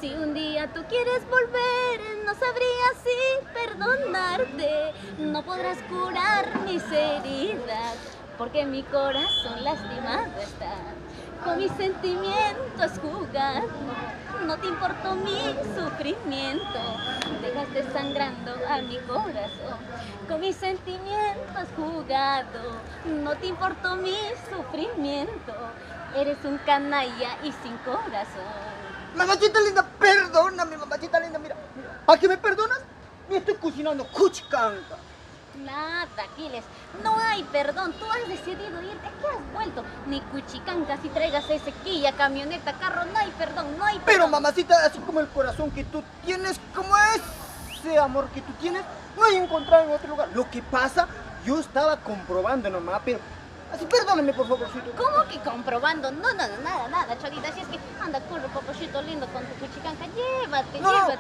Si un día tú quieres volver, no sabría si perdonarte. No podrás curar mis heridas, porque mi corazón lastimado está. Con mis sentimientos jugando, no te importó mi sufrimiento. Dejaste sangrando a mi corazón. Con mis sentimientos jugado, no te importó mi sufrimiento. Eres un canalla y sin corazón. Mamachita linda, perdóname, mamachita linda, mira. ¿A qué me perdonas? Me estoy cocinando cuchicanta. Nada, Aquiles, no hay perdón, tú has decidido irte, ¿qué has vuelto? Ni cuchicanca, si traigas ese quilla, camioneta, carro, no hay perdón, no hay perdón. Pero mamacita, así como el corazón que tú tienes, como ese amor que tú tienes, no hay encontrado en otro lugar. Lo que pasa, yo estaba comprobando nomás, pero así perdóname por favorcito. ¿Cómo que comprobando? No, nada, Cholita, si es que anda, corre, papachito lindo, con tu cuchicanca, llévate, No, llévate.